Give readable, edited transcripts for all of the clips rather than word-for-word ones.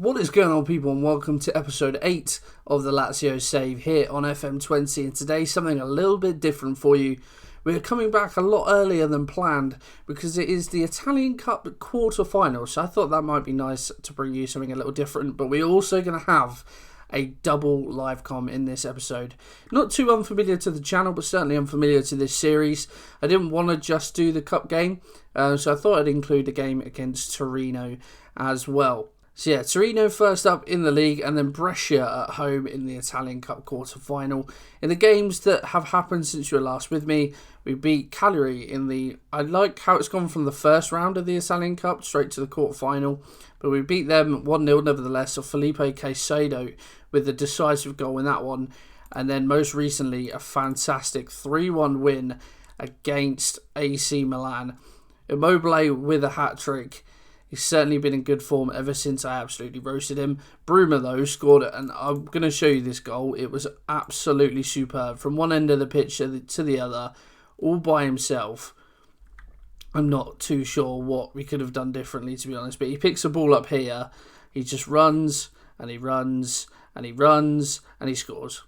What is going on, people, and welcome to episode 8 of the Lazio Save here on FM20, and today something a little bit different for you. We're coming back a lot earlier than planned because it is the Italian Cup Quarter Final, so I thought that might be nice to bring you something a little different, but we're also going to have a double livecom in this episode. Not too unfamiliar to the channel, but certainly unfamiliar to this series. I didn't want to just do the cup game, so I thought I'd include the game against Torino as well. So yeah, Torino first up in the league, and then Brescia at home in the Italian Cup Quarter Final. In the games that have happened since you were last with me, we beat Cagliari in the... I like how it's gone from the first round of the Italian Cup straight to the quarter final, but we beat them 1-0 nevertheless, so Felipe Caicedo with the decisive goal in that one. And then most recently, a fantastic 3-1 win against AC Milan. Immobile with a hat-trick. He's certainly been in good form ever since I absolutely roasted him. Bruma, though, scored it, and I'm going to show you this goal. It was absolutely superb. From one end of the pitch to the other, all by himself. I'm not too sure what we could have done differently, to be honest, but he picks a ball up here. He just runs, and he runs, and he runs, and he scores.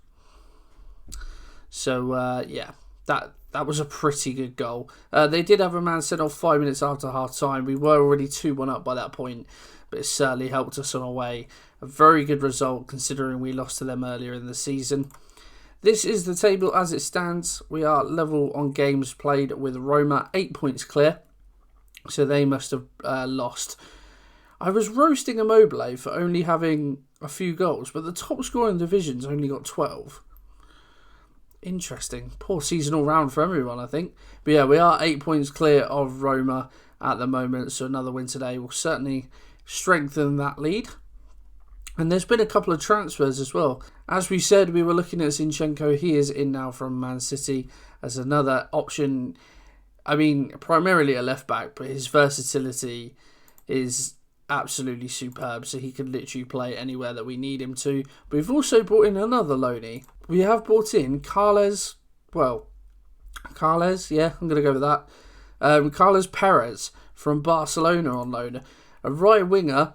So, yeah, that was a pretty good goal. They did have a man sent off 5 minutes after half-time. We were already 2-1 up by that point, but it certainly helped us on our way. A very good result considering we lost to them earlier in the season. This is the table as it stands. We are level on games played with Roma, 8 points clear. So they must have lost. I was roasting Immobile for only having a few goals, but the top scorer in the division's only got 12. Interesting. Poor season all round for everyone, I think. But yeah, we are 8 points clear of Roma at the moment, so another win today will certainly strengthen that lead. And there's been a couple of transfers as well. As we said, we were looking at Zinchenko. He is in now from Man City as another option. I mean, primarily a left-back, but his versatility is absolutely superb, so he can literally play anywhere that we need him to. But we've also brought in another loanee. We have brought in Carles, yeah, I'm going to go with that. Carles Perez from Barcelona on loan. A right winger,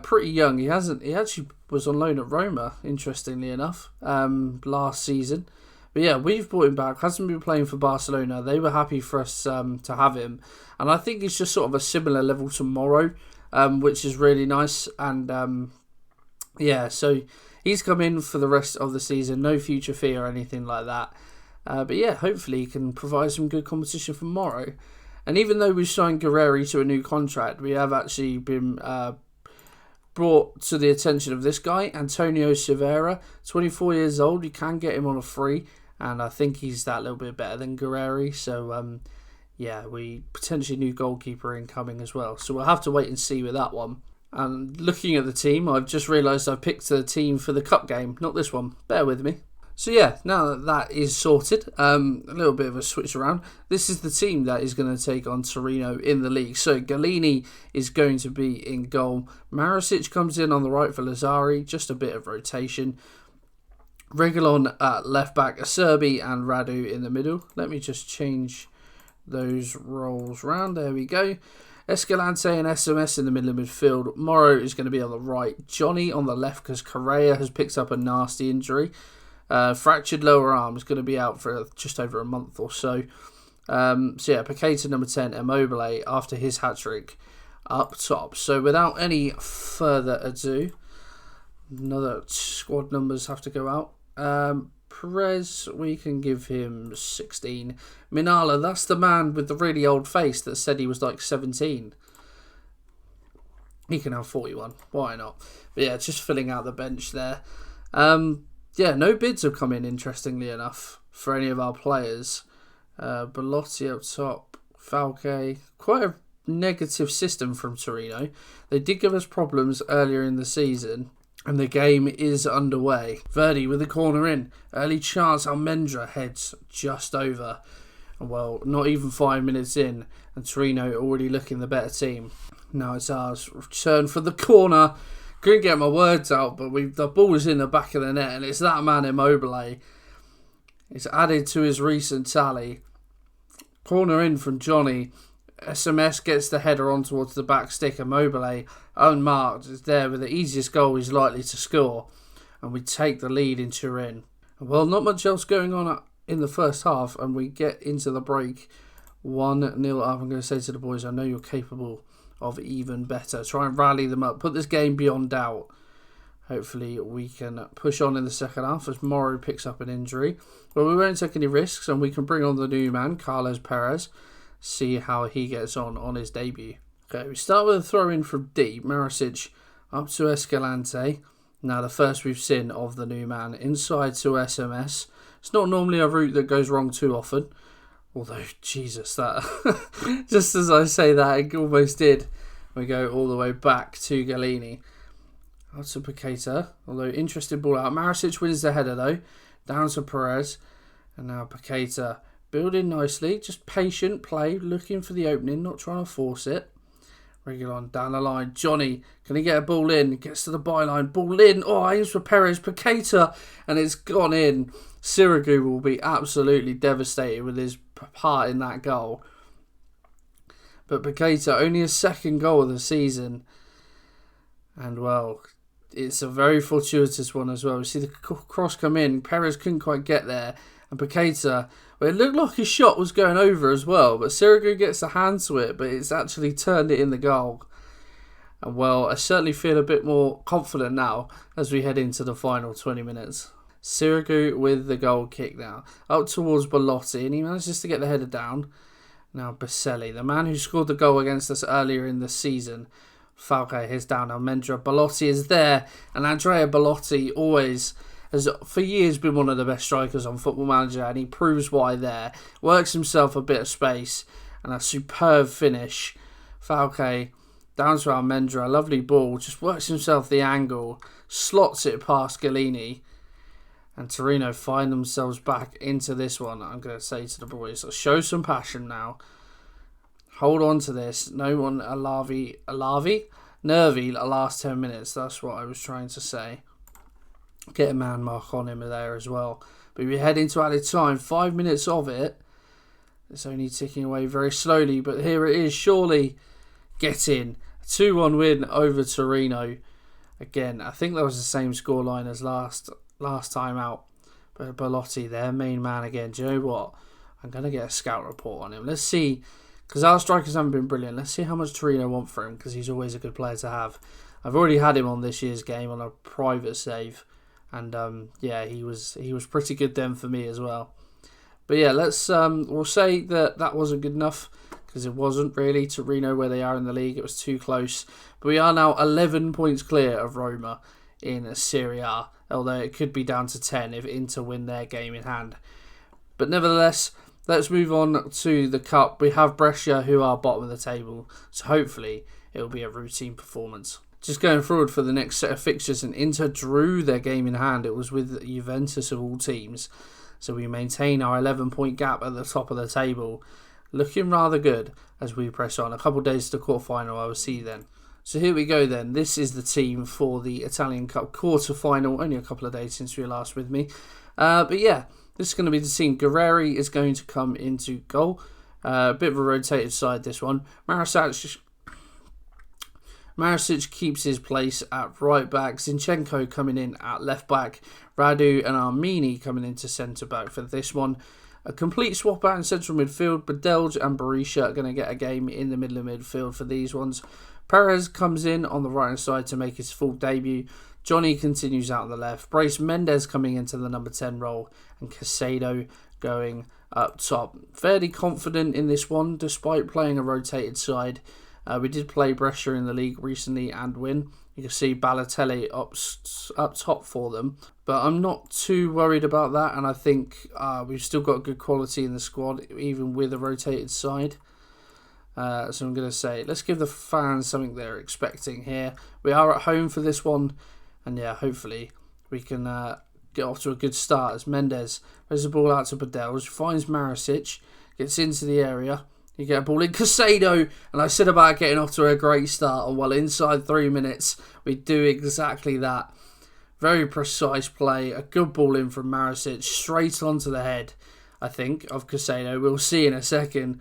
pretty young. He actually was on loan at Roma, interestingly enough, last season. But yeah, we've brought him back. Hasn't been playing for Barcelona. They were happy for us to have him. And I think it's just sort of a similar level to Morrow, which is really nice. And yeah, so he's come in for the rest of the season. No future fee or anything like that. But yeah, hopefully he can provide some good competition for Morrow. And even though we've signed Guerreri to a new contract, we have actually been brought to the attention of this guy, Antonio Cervera, 24 years old. You can get him on a free, and I think he's that little bit better than Guerreri. So yeah, we potentially new goalkeeper incoming as well. So we'll have to wait and see with that one. And looking at the team, I've just realised I've picked the team for the cup game, not this one. Bear with me. So yeah, now that that is sorted, a little bit of a switch around. This is the team that is going to take on Torino in the league. So Galini is going to be in goal. Maricic comes in on the right for Lazzari, just a bit of rotation. Reguilon at left back, Acerbi and Radu in the middle. Let me just change those roles round. There we go. Escalante and SMS in the middle of midfield. Morrow is going to be on the right. Johnny on the left because Correa has picked up a nasty injury. Fractured lower arm is going to be out for just over a month or so. So yeah, Paqueta number 10, Immobile after his hat-trick up top. So without any further ado, another squad numbers have to go out. Perez, we can give him 16. Minala, that's the man with the really old face that said he was like 17. He can have 41. Why not? But yeah, just filling out the bench there. Yeah, no bids have come in, interestingly enough, for any of our players. Belotti up top, Falque. Quite a negative system from Torino. They did give us problems earlier in the season, and the game is underway. Verdi with the corner in. Early chance, Almendra heads just over. Well, not even 5 minutes in, and Torino already looking the better team. Now it's ours. Return for the corner. Couldn't get my words out, but the ball was in the back of the net, and it's that man Immobile. It's added to his recent tally. Corner in from Johnny. SMS gets the header on towards the back stick, and Mobile, unmarked, is there with the easiest goal he's likely to score. And we take the lead in Turin. Well, not much else going on in the first half, and we get into the break 1-0 up. I'm going to say to the boys, I know you're capable of even better. Try and rally them up. Put this game beyond doubt. Hopefully we can push on in the second half as Morrow picks up an injury. But we won't take any risks, and we can bring on the new man, Carlos Perez. See how he gets on his debut. Okay, we start with a throw in from deep. Maricic up to Escalante. Now the first we've seen of the new man. Inside to SMS. It's not normally a route that goes wrong too often. Although, Jesus, that just as I say that, it almost did. We go all the way back to Galini. Out to Paqueta. Although, interesting ball out. Maricic wins the header though. Down to Perez. And now Paqueta. Building nicely, just patient play, looking for the opening, not trying to force it. Regulon down the line. Johnny, can he get a ball in? Gets to the byline. Ball in. Oh, aims for Perez. Paqueta. And it's gone in. Sirigu will be absolutely devastated with his part in that goal. But Paqueta, only his second goal of the season. And, well, it's a very fortuitous one as well. We see the cross come in. Perez couldn't quite get there. And Paqueta, well, it looked like his shot was going over as well, but Sirigu gets a hand to it, but it's actually turned it in the goal. And well, I certainly feel a bit more confident now as we head into the final 20 minutes. Sirigu with the goal kick now. Up towards Belotti, and he manages to get the header down. Now Baselli, the man who scored the goal against us earlier in the season. Falque is down. Almendra. Belotti is there, and Andrea Belotti always has for years been one of the best strikers on Football Manager, and he proves why there. Works himself a bit of space, and a superb finish. Falque down to Almendra, lovely ball, just works himself the angle, slots it past Galini, and Torino find themselves back into this one. I'm going to say to the boys, show some passion now. Hold on to this. No one nervy the last 10 minutes. That's what I was trying to say. Get a man mark on him there as well. But we head into added time. 5 minutes of it. It's only ticking away very slowly. But here it is. Surely get in. 2-1 win over Torino. Again, I think that was the same scoreline as last time out. But Belotti, their main man again. Do you know what? I'm going to get a scout report on him. Let's see. Because our strikers haven't been brilliant. Let's see how much Torino want for him. Because he's always a good player to have. I've already had him on this year's game on a private save. And yeah, he was pretty good then for me as well. But yeah, we'll say that wasn't good enough, because it wasn't really. Torino, where they are in the league, it was too close. But we are now 11 points clear of Roma in Serie A, although it could be down to 10 if Inter win their game in hand. But nevertheless, let's move on to the Cup. We have Brescia, who are bottom of the table, so hopefully it will be a routine performance. Just going forward for the next set of fixtures, and Inter drew their game in hand. It was with Juventus of all teams. So we maintain our 11-point gap at the top of the table. Looking rather good as we press on. A couple of days to the quarter final, I will see you then. So here we go then. This is the team for the Italian Cup quarter final. Only a couple of days since you were last with me. But yeah, this is going to be the team. Guerreri is going to come into goal. A bit of a rotated side, this one. Maricic keeps his place at right back. Zinchenko coming in at left back. Radu and Armini coming into centre back for this one. A complete swap out in central midfield. Badelj and Brescia are going to get a game in the middle of midfield for these ones. Perez comes in on the right hand side to make his full debut. Johnny continues out on the left. Brace Mendes coming into the number 10 role. And Casado going up top. Fairly confident in this one, despite playing a rotated side. We did play Brescia in the league recently and win. You can see Balotelli up top for them. But I'm not too worried about that. And I think we've still got good quality in the squad, even with a rotated side. So I'm going to say, let's give the fans something they're expecting here. We are at home for this one. And yeah, hopefully we can get off to a good start as Mendes plays the ball out to Badelj, finds Maricic, gets into the area. You get a ball in Casado, and I said about getting off to a great start, and well, inside 3 minutes, we do exactly that. Very precise play, a good ball in from Maricic, straight onto the head, I think, of Casado. We'll see in a second.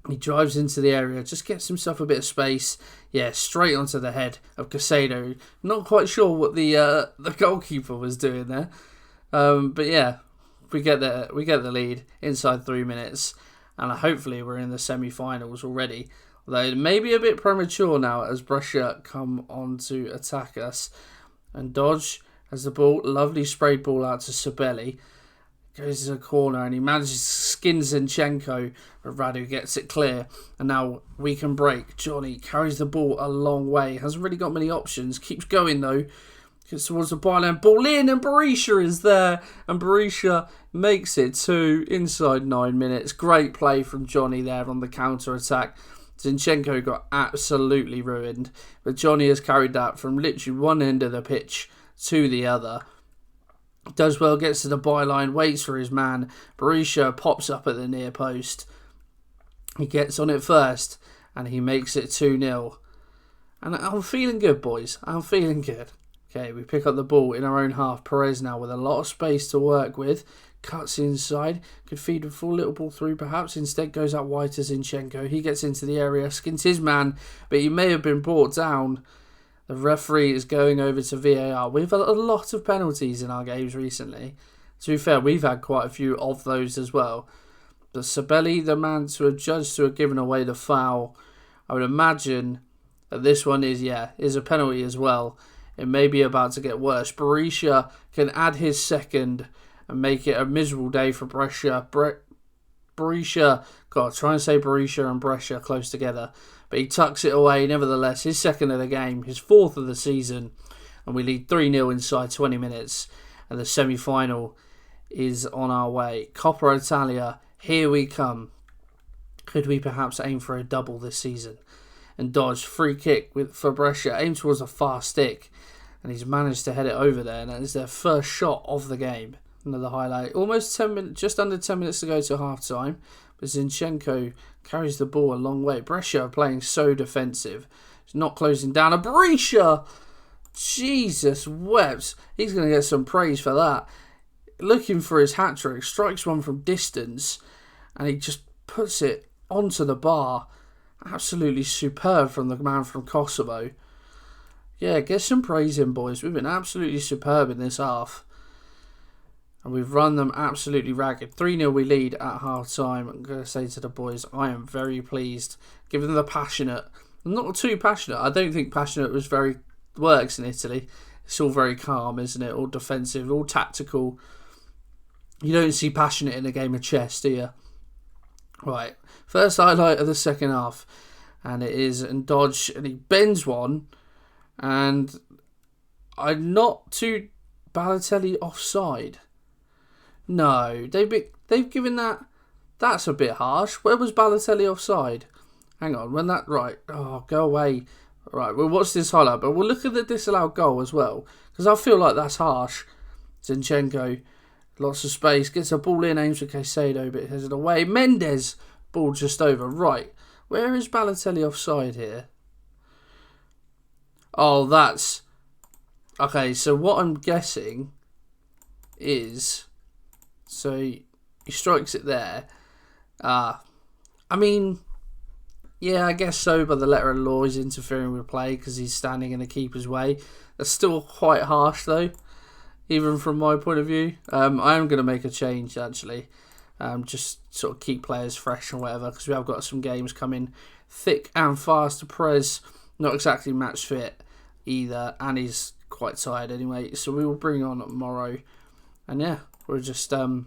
He drives into the area, just gets himself a bit of space. Yeah, straight onto the head of Casado. Not quite sure what the goalkeeper was doing there. But yeah, we get the lead inside 3 minutes. And hopefully we're in the semi-finals already. Although it may be a bit premature now as Brescia come on to attack us. And Dodge has the ball. Lovely sprayed ball out to Sabelli. Goes to the corner and he manages to skin Zinchenko, but Radu gets it clear. And now we can break. Johnny carries the ball a long way. Hasn't really got many options. Keeps going though. Gets towards the byline. Ball in and Brescia is there. And Brescia makes it 2 inside 9 minutes. Great play from Johnny there on the counter-attack. Zinchenko got absolutely ruined. But Johnny has carried that from literally one end of the pitch to the other. Does well, gets to the byline, waits for his man. Brescia pops up at the near post. He gets on it first, and he makes it 2-0. And I'm feeling good, boys. I'm feeling good. Okay, we pick up the ball in our own half. Perez now with a lot of space to work with. Cuts inside. Could feed a full little ball through, perhaps. Instead goes out wide to Zinchenko. He gets into the area, skins his man, but he may have been brought down. The referee is going over to VAR. We've had a lot of penalties in our games recently. To be fair, we've had quite a few of those as well. But Sabelli, the man to have judged to have given away the foul, I would imagine that this one is a penalty as well. It may be about to get worse. Brescia can add his second and make it a miserable day for Brescia. Brescia, God, try and say Brescia and Brescia close together. But he tucks it away nevertheless. His second of the game, his fourth of the season. And we lead 3-0 inside 20 minutes. And the semi-final is on our way. Coppa Italia, here we come. Could we perhaps aim for a double this season? And Dodge, free kick for Brescia, aimed towards a far stick. And he's managed to head it over there. And that is their first shot of the game. Another highlight. Almost 10 minutes, just under 10 minutes to go to half time. But Zinchenko carries the ball a long way. Brescia are playing so defensive. He's not closing down. A Brescia! Jesus wept. He's going to get some praise for that. Looking for his hat-trick. Strikes one from distance. And he just puts it onto the bar. Absolutely superb from the man from Kosovo. Yeah, get some praise in, boys. We've been absolutely superb in this half. And we've run them absolutely ragged. 3-0 we lead at half-time. I'm going to say to the boys, I am very pleased. Given the passionate. Not too passionate. I don't think passionate works in Italy. It's all very calm, isn't it? All defensive, all tactical. You don't see passionate in a game of chess, do you? Right. First highlight of the second half. And it is in Dodge. And he bends one. And I'm not too Balotelli offside. No, they've given that. That's a bit harsh. Where was Balotelli offside? Hang on, when that right? Oh, go away. Right, we'll watch this highlight, but we'll look at the disallowed goal as well because I feel like that's harsh. Zinchenko, lots of space, gets a ball in, aims for Casado, but has it away. Mendes, ball just over. Right, where is Balotelli offside here? Oh, that's okay. So what I'm guessing is. So he strikes it there. I mean, yeah, I guess so, but the letter of the law is interfering with play because he's standing in the keeper's way. That's still quite harsh, though, even from my point of view. I am going to make a change, actually. Just sort of keep players fresh and whatever, because we have got some games coming thick and fast. Perez, not exactly match fit either, and he's quite tired anyway. So we will bring on Morrow. And yeah, we'll just, have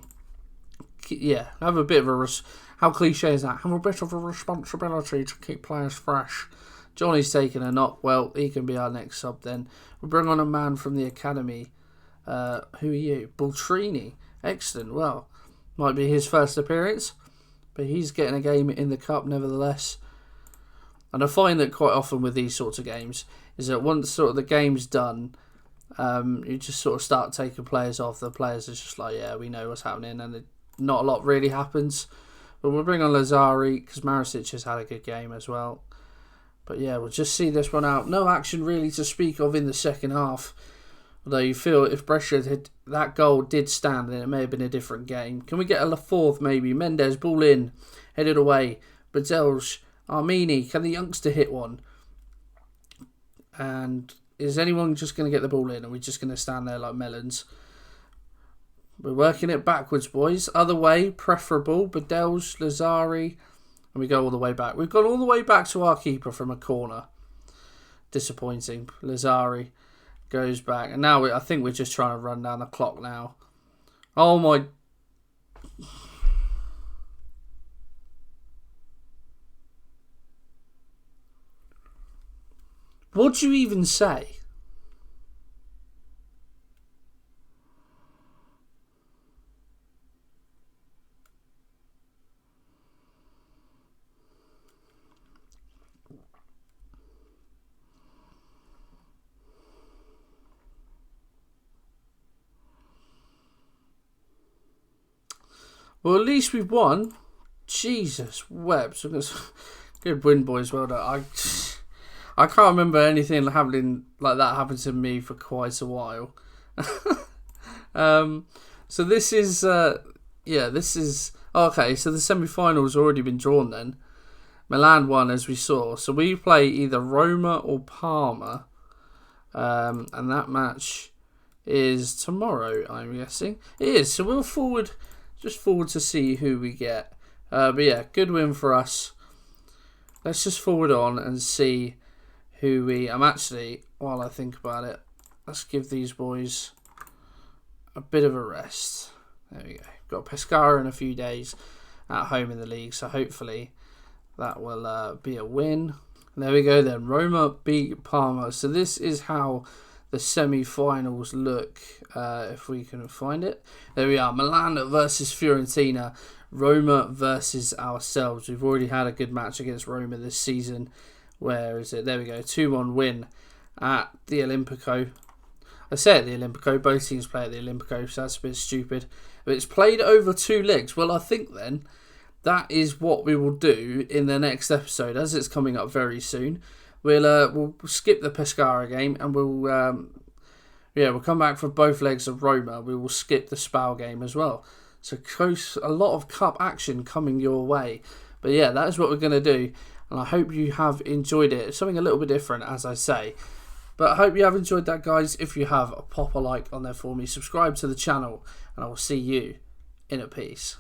a bit of a... How cliche is that? Have a bit of a responsibility to keep players fresh. Johnny's taking a knock. Well, he can be our next sub then. We'll bring on a man from the academy. Who are you? Baltrini. Excellent. Well, might be his first appearance, but he's getting a game in the cup nevertheless. And I find that quite often with these sorts of games is that once sort of the game's done, you just sort of start taking players off. The players are just like, yeah, we know what's happening, and not a lot really happens. But we'll bring on Lazari because Maricic has had a good game as well. But yeah, we'll just see this one out. No action really to speak of in the second half. Although you feel if Brescia that goal did stand, then it may have been a different game. Can we get a fourth maybe? Mendes, ball in, headed away Badelj, Armini, can the youngster hit one? And is anyone just going to get the ball in? Are we just going to stand there like melons? We're working it backwards, boys. Other way, preferable. Badelj, Lazzari. And we go all the way back. We've gone all the way back to our keeper from a corner. Disappointing. Lazzari goes back. And now I think we're just trying to run down the clock now. Oh my... What do you even say? Well, at least we've won. Jesus, webs. Good win, boys. Well done. I can't remember anything happening like that happened to me for quite a while. So this is, this is... Okay, so the semi-final's already been drawn then. Milan won, as we saw. So we play either Roma or Parma. And that match is tomorrow, I'm guessing. It is, so we'll forward to see who we get. But yeah, good win for us. Let's just forward on and see who we... I'm actually, while I think about it, let's give these boys a bit of a rest. There we go. Got Pescara in a few days at home in the league, so hopefully that will be a win. And there we go then. Roma beat Parma. So this is how the semi-finals look, if we can find it. There we are. Milan versus Fiorentina. Roma versus ourselves. We've already had a good match against Roma this season. Where is it? There we go. 2-1 win at the Olimpico. I say at the Olimpico. Both teams play at the Olimpico, so that's a bit stupid. But it's played over 2 legs. Well, I think then that is what we will do in the next episode, as it's coming up very soon. We'll skip the Pescara game and we'll come back for both legs of Roma. We will skip the Spal game as well. So a lot of cup action coming your way. But yeah, that is what we're going to do. And I hope you have enjoyed it. It's something a little bit different, as I say. But I hope you have enjoyed that, guys. If you have, pop a like on there for me. Subscribe to the channel. And I will see you in a piece.